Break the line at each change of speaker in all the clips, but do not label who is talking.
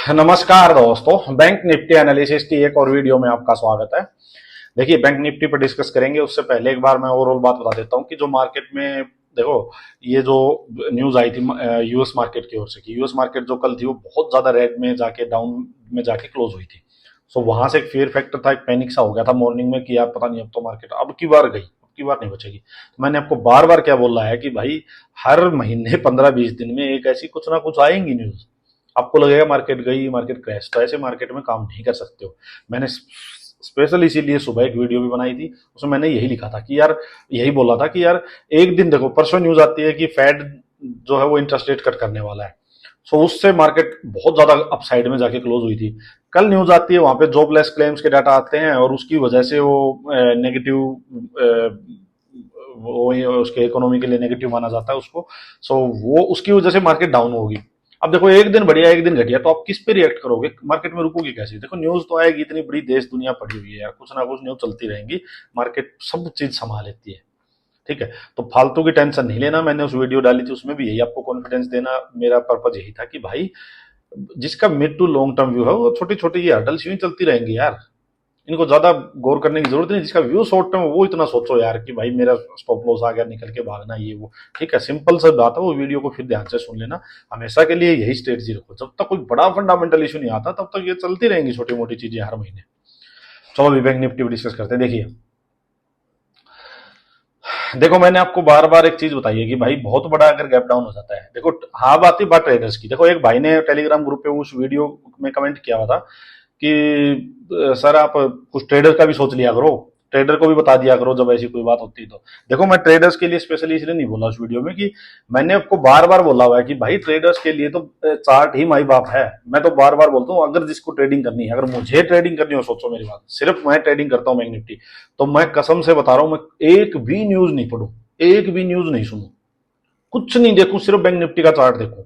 नमस्कार दोस्तों, bank Nifty analysis की एक और वीडियो में आपका स्वागत है। देखिए, बैंक निफ्टी पर डिस्कस करेंगे उससे पहले एक बार मैं ओवरऑल बात बता देता हूँ कि जो मार्केट में देखो, ये जो न्यूज आई थी यूएस मार्केट की ओर से कि यूएस मार्केट जो कल थी वो बहुत ज्यादा रेड में जाके डाउन में जाके क्लोज हुई थी। सो वहां से एक फियर फैक्टर था, एक पैनिक सा हो गया था मॉर्निंग में कि यार पता नहीं अब तो मार्केट अब की बार गई, अब की बार नहीं बचेगी। तो मैंने आपको बार बार क्या बोला है कि भाई हर महीने 15-20 दिन में एक ऐसी कुछ ना कुछ आएंगी न्यूज। आपको लगेगा मार्केट गई, मार्केट क्रैश, तो ऐसे मार्केट में काम नहीं कर सकते हो। मैंने स्पेशल इसीलिए सुबह एक वीडियो भी बनाई थी, उसमें मैंने यही लिखा था कि यार, यही बोला था कि यार एक दिन देखो, परसों न्यूज आती है कि फेड जो है वो इंटरेस्ट रेट कट करने वाला है। सो उससे मार्केट बहुत ज्यादा अपसाइड में जाके क्लोज हुई थी। कल न्यूज आती है, वहां पे जॉबलेस क्लेम्स के डाटा आते हैं और उसकी वजह से वो नेगेटिव, वो उसके इकोनॉमी के लिए नेगेटिव माना जाता है उसको। सो वो उसकी वजह से मार्केट डाउन होगी। अब देखो, एक दिन बढ़िया एक दिन घटिया, तो आप किस पे रिएक्ट करोगे? मार्केट में रुकोगे कैसे? देखो, न्यूज तो आएगी, इतनी बड़ी देश दुनिया पड़ी हुई है यार, कुछ ना कुछ न्यूज चलती रहेंगी। मार्केट सब चीज संभाल लेती है। ठीक है, तो फालतू की टेंशन नहीं लेना। मैंने उस वीडियो डाली थी, उसमें भी यही आपको कॉन्फिडेंस देना मेरा पर्पज यही था कि भाई जिसका mid to long term view है वो छोटी छोटी ये हर्डल्स यूं ही चलती रहेंगी यार। इनको ज्यादा गौर करने की जरूरत नहीं। जिसका व्यू शॉर्ट टर्म वो इतना सोचो यार कि भाई मेरा स्टॉप लॉस आ गया, निकल के भागना, ये वो। ठीक है, सिंपल सा बात है, वो वीडियो को फिर ध्यान से सुन लेना। हमेशा के लिए यही स्ट्रेटजी रखो, जब तक कोई बड़ा फंडामेंटल इशू नहीं आता तब तक ये चलती रहेंगी छोटी मोटी चीजें हर महीने। चलो अभी बैंक निफ्टी डिस्कस करते हैं। देखिए, देखो मैंने आपको बार बार एक चीज बताई है कि भाई बहुत बड़ा अगर गैप डाउन हो जाता है, देखो हाँ बात ही बात ट्रेडर्स की। देखो, एक भाई ने टेलीग्राम ग्रुप पे उस वीडियो में कमेंट किया हुआ था कि सर आप कुछ ट्रेडर का भी सोच लिया करो, ट्रेडर को भी बता दिया करो जब ऐसी कोई बात होती तो। देखो, मैं ट्रेडर्स के लिए स्पेशली इसलिए नहीं बोला उस वीडियो में कि मैंने आपको बार बार बोला हुआ है कि भाई ट्रेडर्स के लिए तो चार्ट ही माई बाप है। मैं तो बार बार बोलता हूँ, अगर जिसको ट्रेडिंग करनी है, अगर मुझे ट्रेडिंग करनी हो, सोचो मेरी बात, सिर्फ मैं ट्रेडिंग करता हूँ बैंक निफ्टी, तो मैं कसम से बता रहा हूँ, मैं एक भी न्यूज नहीं पढ़ू, एक भी न्यूज नहीं सुनू, कुछ नहीं देखूं, सिर्फ बैंक निफ्टी का चार्ट देखूं,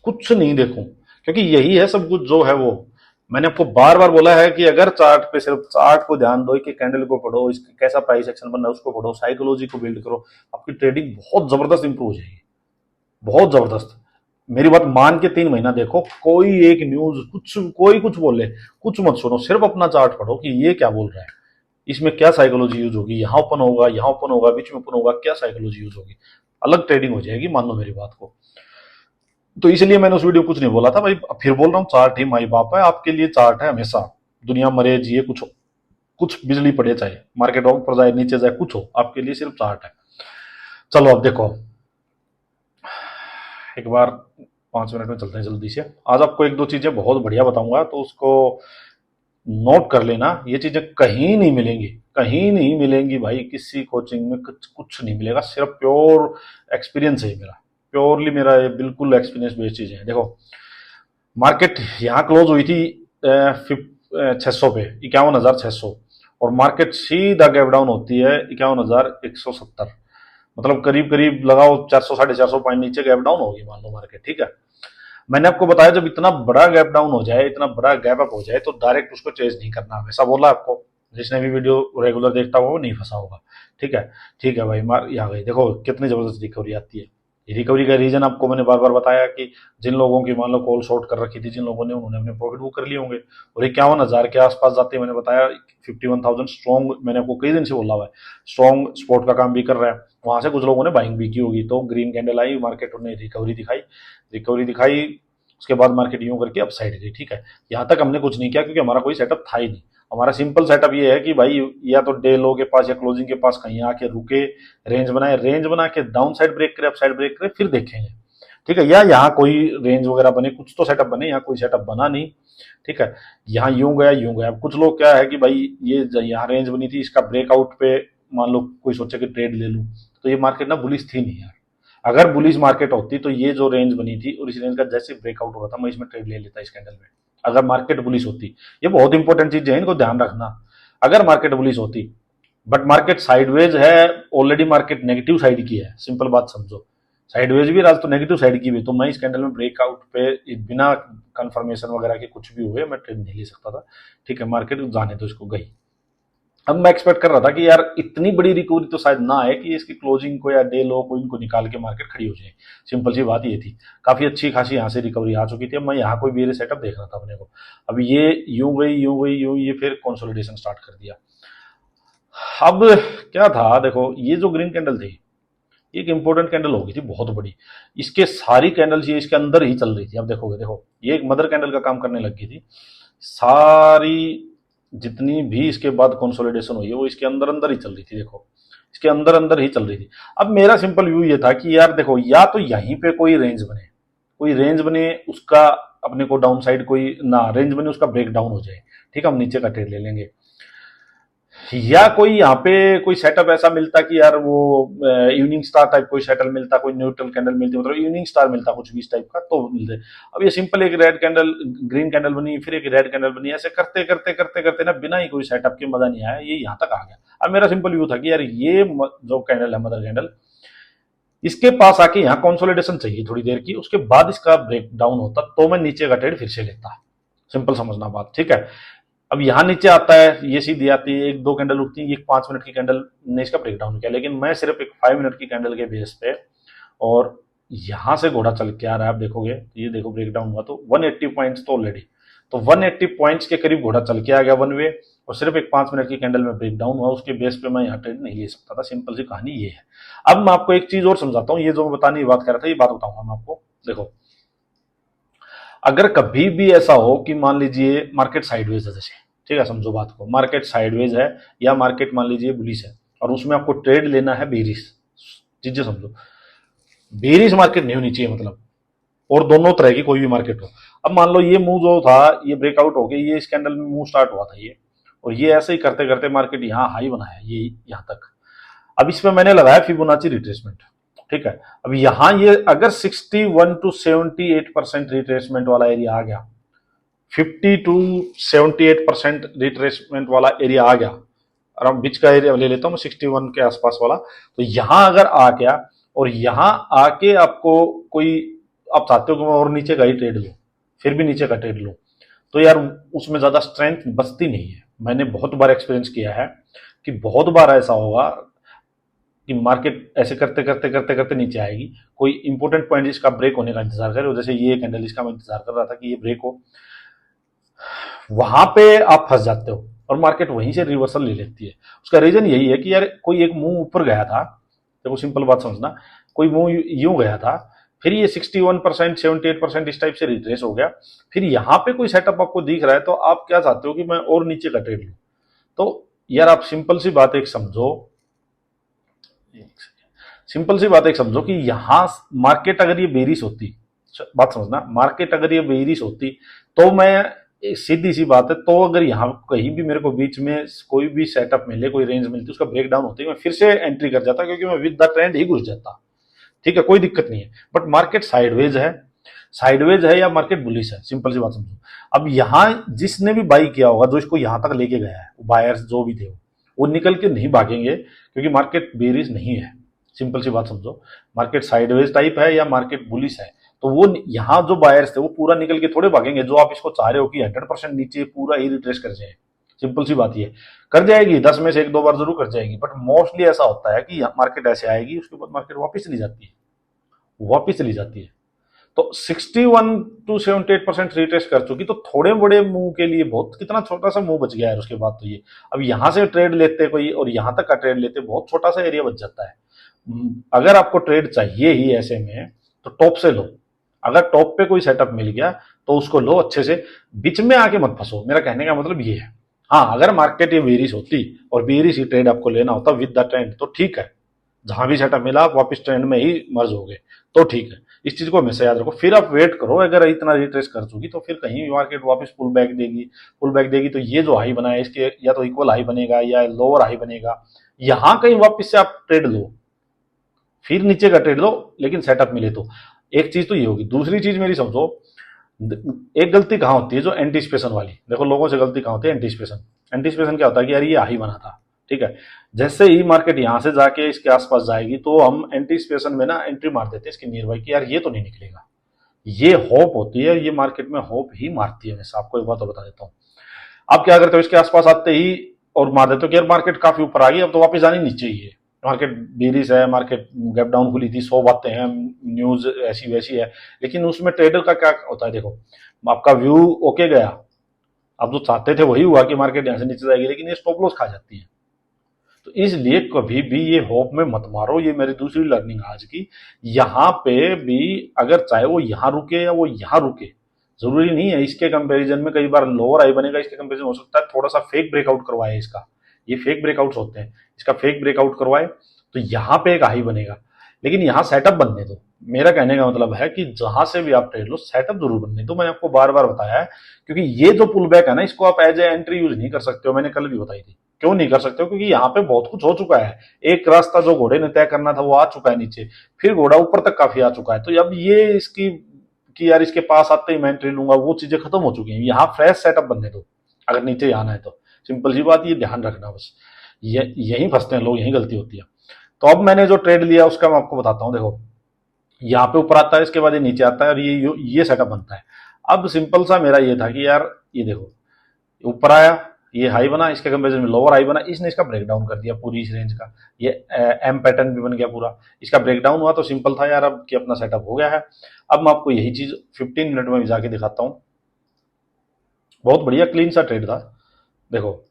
कुछ नहीं देखूं। क्योंकि यही है सब कुछ जो है वो। मैंने आपको बार बार बोला है कि अगर चार्ट पे सिर्फ चार्ट को ध्यान दो कि कैंडल को पढ़ो, इसका कैसा प्राइस एक्शन बन रहा है उसको पढ़ो, साइकोलॉजी को बिल्ड करो, आपकी ट्रेडिंग बहुत जबरदस्त इंप्रूव हो जाएगी, बहुत जबरदस्त। मेरी बात मान के 3 महीना देखो, कोई एक न्यूज कुछ कोई कुछ बोले, कुछ मत सुनो, सिर्फ अपना चार्ट पढ़ो कि ये क्या बोल रहा है, इसमें क्या साइकोलॉजी यूज होगी, यहाँ ओपन होगा, यहाँ ओपन होगा, बीच में ओपन होगा, क्या साइकोलॉजी यूज होगी, अलग ट्रेडिंग हो जाएगी, मान लो मेरी बात को। तो इसलिए मैंने उस वीडियो कुछ नहीं बोला था भाई, फिर बोल रहा हूँ, चार्ट ही माई बाप है आपके लिए। चार्ट है हमेशा, दुनिया मरे जिए कुछ हो, कुछ बिजली पड़े, चाहे मार्केट ऊपर जाए नीचे जाए, कुछ हो, आपके लिए सिर्फ चार्ट है। चलो अब देखो, एक बार 5 मिनट में चलते हैं जल्दी से। आज आपको एक दो चीजें बहुत बढ़िया बताऊंगा, तो उसको नोट कर लेना। ये चीजें कहीं नहीं मिलेंगी, कहीं नहीं मिलेंगी भाई, किसी कोचिंग में कुछ कुछ नहीं मिलेगा, सिर्फ प्योर एक्सपीरियंस है मेरा, प्योरली मेरा, ये बिल्कुल एक्सपीरियंस बेस्ड चीजें हैं। देखो, मार्केट यहाँ क्लोज हुई थी 600 पे, 51,600, और मार्केट सीधा गैप डाउन होती है 51,170। मतलब करीब करीब लगाओ 400 450 पॉइंट नीचे गैप डाउन होगी मान लो मार्केट। ठीक है, मैंने आपको बताया जब इतना बड़ा गैप डाउन हो जाए, इतना बड़ा गैप अप हो जाए, तो डायरेक्ट उसको चेज नहीं करना, हमेशा बोला आपको। जिसने भी वीडियो रेगुलर देखता होगा वो नहीं फंसा होगा। ठीक है, ठीक है भाई, मार यहाँ गई, देखो कितनी जबरदस्त रिकवरी आती है। रिकवरी का रीजन आपको मैंने बार बार बताया कि जिन लोगों की मान लो कॉल शॉर्ट कर रखी थी, जिन लोगों ने, उन्होंने अपने प्रॉफिट बुक कर लिए होंगे, और 51,000 के आसपास जाते हैं। मैंने बताया 51,000 स्ट्रॉन्ग, मैंने आपको कई दिन से बोला हुआ है, स्ट्रॉन्ग सपोर्ट का काम भी कर रहा है। वहां से कुछ लोगों ने बाइंग भी की होगी, तो ग्रीन कैंडल आई, मार्केट ने रिकवरी दिखाई, रिकवरी दिखाई, उसके बाद मार्केट यूं करके अपसाइड गई। ठीक है, यहां तक हमने कुछ नहीं किया क्योंकि हमारा कोई सेटअप था ही नहीं। हमारा सिंपल सेटअप ये है कि भाई या तो डे लो के पास या क्लोजिंग के पास कहीं आके रुके, रेंज बनाए, रेंज बना के डाउन साइड ब्रेक करे, अप साइड ब्रेक करे, फिर देखेंगे। ठीक है, या यहाँ कोई रेंज वगैरह बने, कुछ तो सेटअप बने, यहाँ कोई सेटअप बना नहीं। ठीक है, यहाँ यूं गया यूं गया। अब कुछ लोग क्या है कि भाई ये यहाँ रेंज बनी थी, इसका ब्रेकआउट पे मान लो कोई सोचे कि ट्रेड ले लूं, तो ये मार्केट ना बुलिश थी नहीं यार। अगर बुलिश मार्केट होती तो ये जो रेंज बनी थी और इस रेंज का जैसे ब्रेकआउट हुआ था, मैं इसमें ट्रेड ले लेता इस कैंडल में, अगर मार्केट बुलिश होती। ये बहुत इंपॉर्टेंट चीज है, इनको ध्यान रखना। अगर मार्केट बुलिश होती, बट मार्केट साइडवेज है, ऑलरेडी मार्केट नेगेटिव साइड की है, सिंपल बात समझो, साइडवेज भी आज तो नेगेटिव साइड की भी, तो मैं इस कैंडल में ब्रेकआउट पे बिना कंफर्मेशन वगैरह के कुछ भी हुए मैं ट्रेड नहीं ले सकता था। ठीक है, मार्केट जाने तो इसको गई। अब मैं एक्सपेक्ट कर रहा था कि यार इतनी बड़ी रिकवरी तो शायद ना आए कि इसकी क्लोजिंग को या डे लो को इनको निकाल के मार्केट खड़ी हो जाए। सिंपल सी बात ये थी। काफी अच्छी खासी यहाँ से रिकवरी आ चुकी थी। अब मैं यहाँ कोई बेयर सेटअप देख रहा था अपने को। अब ये यूं गई यूं गई यूं, ये फिर कंसोलिडेशन स्टार्ट कर दिया। अब क्या था, देखो ये जो ग्रीन कैंडल थी, एक इंपॉर्टेंट कैंडल हो गई थी बहुत बड़ी। इसके सारी कैंडल्स ये इसके अंदर ही चल रही थी। अब देखोगे, देखो ये एक मदर कैंडल का काम करने लग गई थी। सारी जितनी भी इसके बाद कंसोलिडेशन हुई है वो इसके अंदर अंदर ही चल रही थी। देखो इसके अंदर अंदर ही चल रही थी। अब मेरा सिंपल व्यू ये था कि यार देखो, या तो यहीं पे कोई रेंज बने, कोई रेंज बने उसका अपने को डाउन साइड, कोई ना रेंज बने उसका ब्रेक डाउन हो जाए, ठीक है, हम नीचे का ट्रेड ले लेंगे। या कोई यहाँ पे कोई सेटअप ऐसा मिलता कि यार वो इवनिंग स्टार टाइप कोई सेटल मिलता, कोई न्यूट्रल कैंडल मिलती, मतलब इवनिंग स्टार मिलता कुछ भी इस टाइप का तो मिलते। अब ये सिंपल एक रेड कैंडल, ग्रीन कैंडल बनी, फिर एक रेड कैंडल बनी, ऐसे करते करते करते करते ना बिना ही कोई सेटअप के मजा नहीं आया, ये यहाँ तक आ गया। अब मेरा सिंपल व्यू था कि यार ये जो कैंडल है मदर कैंडल, इसके पास आके यहाँ कंसोलिडेशन चाहिए थोड़ी देर की, उसके बाद इसका ब्रेक डाउन होता तो मैं नीचे का ट्रेड फिर से लेता। सिंपल समझना बात, ठीक है। अब यहां नीचे आता है, ये सीधी आती है, एक दो कैंडल उठती है, ये 5 मिनट की कैंडल ने इसका ब्रेकडाउन किया, लेकिन मैं सिर्फ एक 5 मिनट की कैंडल के बेस पे, और यहां से घोड़ा चल के आ रहा है। आप देखोगे ये देखो ब्रेकडाउन हुआ तो 180 पॉइंट्स तो ऑलरेडी, तो 180 पॉइंट्स के करीब घोड़ा चल के आ गया वन वे, और सिर्फ एक 5 मिनट की कैंडल में ब्रेकडाउन हुआ, उसके बेस पे मैं यहाँ ट्रेड नहीं ले सकता था। सिंपल सी कहानी ये है। अब मैं आपको एक चीज और समझाता हूँ, ये जो मैं बताने की बात कर रहा था ये बात बताऊंगा मैं आपको। देखो अगर कभी भी ऐसा हो कि मान लीजिए मार्केट साइडवेज है, जैसे ठीक है, समझो बात को, मार्केट साइडवेज है या मार्केट मान लीजिए बुलिश है, और उसमें आपको ट्रेड लेना है बेरिश, चीजें समझो, बेरिश मार्केट नहीं होनी चाहिए मतलब, और दोनों तरह की कोई भी मार्केट हो। अब मान लो ये मूव जो था ये ब्रेकआउट हो गया, ये इस कैंडल में मूव स्टार्ट हुआ था ये, और ये ऐसे ही करते करते मार्केट यहाँ हाई बनाया ये यहाँ तक। अब इसमें मैंने लगाया फिबोनाची रिट्रेसमेंट, ठीक है। अब यहां ये अगर 61 to 78% रिट्रेसमेंट वाला एरिया आ गया, 50 to 78% रिट्रेसमेंट वाला एरिया आ गया, अराउंड बीच का एरिया ले लेता हूं मैं 61 के आसपास वाला, तो यहां अगर आ गया और यहां आके आपको कोई, आप चाहते हो कि मैं और नीचे का ही ट्रेड लूं, फिर भी नीचे का ट्रेड लूं, तो यार उसमें ज्यादा स्ट्रेंथ बचती नहीं है। मैंने बहुत बार एक्सपीरियंस किया है कि बहुत बार ऐसा होगा कि मार्केट ऐसे करते करते करते करते नीचे आएगी, कोई इंपॉर्टेंट पॉइंट इसका ब्रेक होने का इंतजार करे, जैसे ये कैंडल इसका मैं इंतजार कर रहा था कि ये ब्रेक हो, वहां पे आप फंस जाते हो और मार्केट वहीं से रिवर्सल ले लेती है। उसका रीजन यही है कि यार कोई एक मूव ऊपर गया था, देखो सिंपल बात समझना, कोई मूव यूं गया था, फिर ये 61% 78% इस टाइप से रिट्रेस हो गया, फिर यहां पे कोई सेटअप आपको दिख रहा है, तो आप क्या चाहते हो कि मैं और नीचे का ट्रेड लूं। तो यार आप सिंपल सी बात एक समझो, सिंपल सी बात एक समझो कि यहां मार्केट अगर ये बेरिश होती, बात समझना, मार्केट अगर ये बेरिश होती तो मैं, सीधी सी बात है, तो अगर यहाँ कहीं भी मेरे को बीच में कोई भी सेटअप मिले, कोई रेंज मिलती, उसका ब्रेक डाउन होती, मैं फिर से एंट्री कर जाता, क्योंकि मैं विद द ट्रेंड ही घुस जाता, ठीक है, कोई दिक्कत नहीं है। बट मार्केट साइडवेज है, साइडवेज है या मार्केट बुलिश है, सिंपल सी बात समझो। अब यहां जिसने भी बाई किया होगा, जो इसको यहां तक लेके गया है, बायर्स जो भी थे वो निकल के नहीं भागेंगे, क्योंकि मार्केट बेरिश नहीं है। सिंपल सी बात समझो, मार्केट साइडवेज टाइप है या मार्केट बुलिश है, तो वो यहाँ जो बायर्स थे वो पूरा निकल के थोड़े भागेंगे, जो आप इसको चाह रहे हो कि 100% नीचे पूरा ही रिट्रेस कर जाए। सिंपल सी बात ये कर जाएगी, 10 में से 1-2 बार जरूर कर जाएगी, बट मोस्टली ऐसा होता है कि मार्केट ऐसे आएगी, उसके बाद मार्केट वापस चली जाती है, वापस चली जाती है। तो 61 to 78% रिट्रेस कर चुकी, तो थोड़े बड़े मूव के लिए बहुत, कितना छोटा सा मूव बच गया है उसके बाद तो ये, अब यहां से ट्रेड लेते कोई और यहां तक का ट्रेड लेते, बहुत छोटा सा एरिया बच जाता है। अगर आपको ट्रेड चाहिए ही ऐसे में तो टॉप से लो, अगर टॉप पे कोई सेटअप मिल गया तो उसको लो अच्छे से, बीच में आके मत फंसो, मेरा कहने का मतलब ये है। हाँ अगर मार्केट ये बेरिश होती और बेरिश ही ट्रेड आपको लेना होता विद द ट्रेंड, तो ठीक है, जहां भी सेटअप मिला आप वापस ट्रेंड में ही मर्ज हो गए, तो ठीक है। इस चीज को हमेशा याद रखो, फिर आप वेट करो, अगर इतना रिट्रेस कर चुकी तो फिर कहीं भी मार्केट वापस पुल बैक देगी, पुल बैक देगी तो ये जो हाई बना है इसके या तो इक्वल हाई बनेगा या लोअर हाई बनेगा, यहां कहीं वापस से आप ट्रेड लो, फिर नीचे का ट्रेड लो, लेकिन सेटअप मिले तो। एक चीज तो ये होगी। दूसरी चीज मेरी समझो, एक गलती कहां होती है, जो एंटीसिपेशन वाली, देखो लोगों से गलती कहां होती है, एंटीसिपेशन। एंटीसिपेशन क्या होता है कि यार ये हाई बना था, ठीक है, जैसे ही मार्केट यहां से जाके इसके आसपास जाएगी तो हम एंटीसिपेशन में ना एंट्री मार देते हैं इसके नियर बाई कि यार ये तो नहीं निकलेगा, ये होप होती है, ये मार्केट में होप ही मारती है हमेशा। आपको एक बात और बता देता हूं, आप क्या करते हो, इसके आसपास आते ही और मार देते हो कि यार मार्केट काफी ऊपर आ गई, अब तो वापस आनी नीचे ही है, मार्केट बेरिश है, मार्केट गैप डाउन खुली थी, 100 बातें हैं, न्यूज ऐसी वैसी है। लेकिन उसमें ट्रेडर का क्या होता है, देखो आपका व्यू ओके गया, आप जो चाहते थे वही हुआ कि मार्केट यहां से नीचे जाएगी, लेकिन ये स्टॉप लॉस खा जाती है। तो इसलिए कभी भी ये होप में मत मारो, ये मेरी दूसरी लर्निंग आज की। यहां पे भी अगर चाहे वो यहां रुके या वो यहां रुके, जरूरी नहीं है इसके कंपैरिजन में कई बार लोअर आई बनेगा, इसके कंपैरिजन हो सकता है थोड़ा सा फेक ब्रेकआउट करवाए इसका, ये फेक ब्रेकआउट्स होते हैं, इसका फेक ब्रेकआउट करवाए तो यहां पे एक हाई बनेगा, लेकिन यहां सेटअप बनने दो। मेरा कहने का मतलब है कि जहां से भी आप ट्रेड लो सेटअप जरूर बनने दो, मैंने आपको बार बार बताया है, क्योंकि ये जो पुल बैक है ना, इसको आप एज ए एंट्री यूज नहीं कर सकते हो, मैंने कल भी बताई थी। क्यों नहीं कर सकते हो, क्योंकि यहाँ पे बहुत कुछ हो चुका है, एक रास्ता जो घोड़े ने तय करना था वो आ चुका है नीचे, फिर घोड़ा ऊपर तक काफी आ चुका है, तो अब ये इसकी कि यार इसके पास आते ही मैं एंट्री लूंगा, वो चीजें खत्म हो चुकी हैं, यहाँ फ्रेश सेटअप बनने दो अगर नीचे आना है तो। सिंपल सी बात, ये ध्यान रखना बस, यही फंसते हैं लोग, यही गलती होती है। तो अब मैंने जो ट्रेड लिया उसका मैं आपको बताता हूँ। देखो यहाँ पे ऊपर आता है, इसके बाद ये नीचे आता है, और ये सेटअप बनता है। अब सिंपल सा मेरा ये था कि यार ये देखो ऊपर आया, ये हाई बना, इसके कंपेरिजन में लोअर हाई बना, इसने इसका ब्रेकडाउन कर दिया पूरी इस रेंज का, ये एम पैटर्न भी बन गया पूरा, इसका ब्रेकडाउन हुआ तो सिंपल था यार अब कि अपना सेटअप हो गया है। अब मैं आपको यही चीज 15 मिनट में भी जाके दिखाता हूँ। बहुत बढ़िया क्लीन सा ट्रेड था। देखो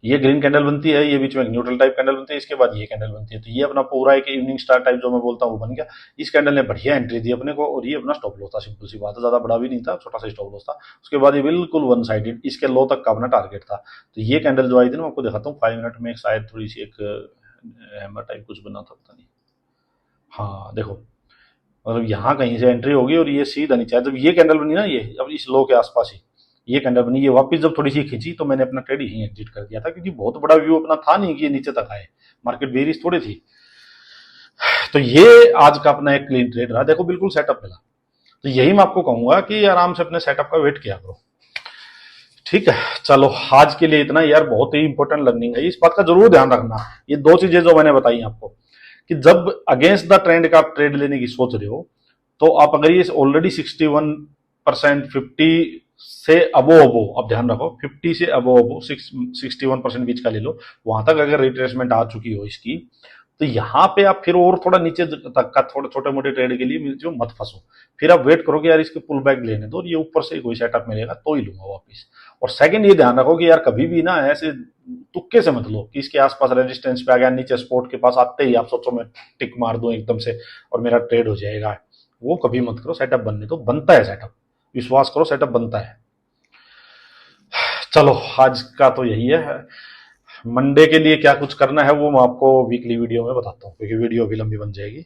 ये ग्रीन कैंडल बनती है, ये बीच में न्यूट्रल टाइप कैंडल बनती है, इसके बाद ये कैंडल बनती है, तो ये अपना पूरा एक इवनिंग स्टार टाइप जो मैं बोलता हूँ वो बन गया। इस कैंडल ने बढ़िया एंट्री दी अपने को, और ये अपना स्टॉप लॉस था, सिंपल सी बात है, ज्यादा बड़ा भी नहीं था, छोटा सा स्टॉप लॉस था। उसके बाद ये बिल्कुल वन साइडेड इसके लो तक का अपना टारगेट था। तो ये कैंडल जो आई थी ना, मैं आपको दिखाता हूँ 5 मिनट में, शायद थोड़ी सी एक हैमर टाइप कुछ बना था, पता नहीं। हाँ देखो, मतलब यहाँ कहीं से एंट्री होगी और ये सीधा नीचे आया। जब ये कैंडल बनी ना, ये अब इस लो के आसपास ही ये कैंडल बनी, ये वापस जब थोड़ी सी खींची तो मैंने अपना ट्रेड यहीं एग्जिट कर दिया था, क्योंकि बहुत बड़ा व्यू अपना था नहीं कि ये नीचे तक आए, मार्केट बेरिश थोड़ी थी। तो ये आज का अपना एक क्लीन ट्रेड रहा, देखो बिल्कुल सेटअप मिला। तो यही मैं आपको कहूंगा कि आराम से अपने सेटअप का वेट किया करो। ठीक है, चलो आज के लिए इतना यार, बहुत ही इंपॉर्टेंट लर्निंग है, इस बात का जरूर ध्यान रखना। ये दो चीजें जो मैंने बताई आपको, कि जब अगेंस्ट द ट्रेंड का आप ट्रेड लेने की सोच रहे हो, तो आप अगर ये ऑलरेडी 61%, 50 से अबो अबो, अब ध्यान रखो 50 से अबो अबो 61% बीच का ले लो, वहां तक अगर रिट्रेसमेंट आ चुकी हो इसकी, तो यहाँ पे आप फिर और थोड़ा नीचे तक का थोड़े छोटे मोटे ट्रेड के लिए जो मत फंसो, फिर आप वेट करो कि यार इसके पुल बैक लेने दो, और ये ऊपर से कोई सेटअप मिलेगा तो ही लूंगा वापस। और सेकंड ये ध्यान रखो कि यार कभी भी ना ऐसे तुक्के से मत लो कि इसके आसपास रेजिस्टेंस पे आ गया, नीचे स्पोर्ट के पास आते ही आप सोचो मैं टिक मार दूं एकदम से और मेरा ट्रेड हो जाएगा, वो कभी मत करो। सेटअप बनने दो, बनता है सेटअप, विश्वास करो सेटअप बनता है। चलो आज का तो यही है, मंडे के लिए क्या कुछ करना है वो मैं आपको वीकली वीडियो में बताता हूँ, क्योंकि वीडियो भी लंबी बन जाएगी।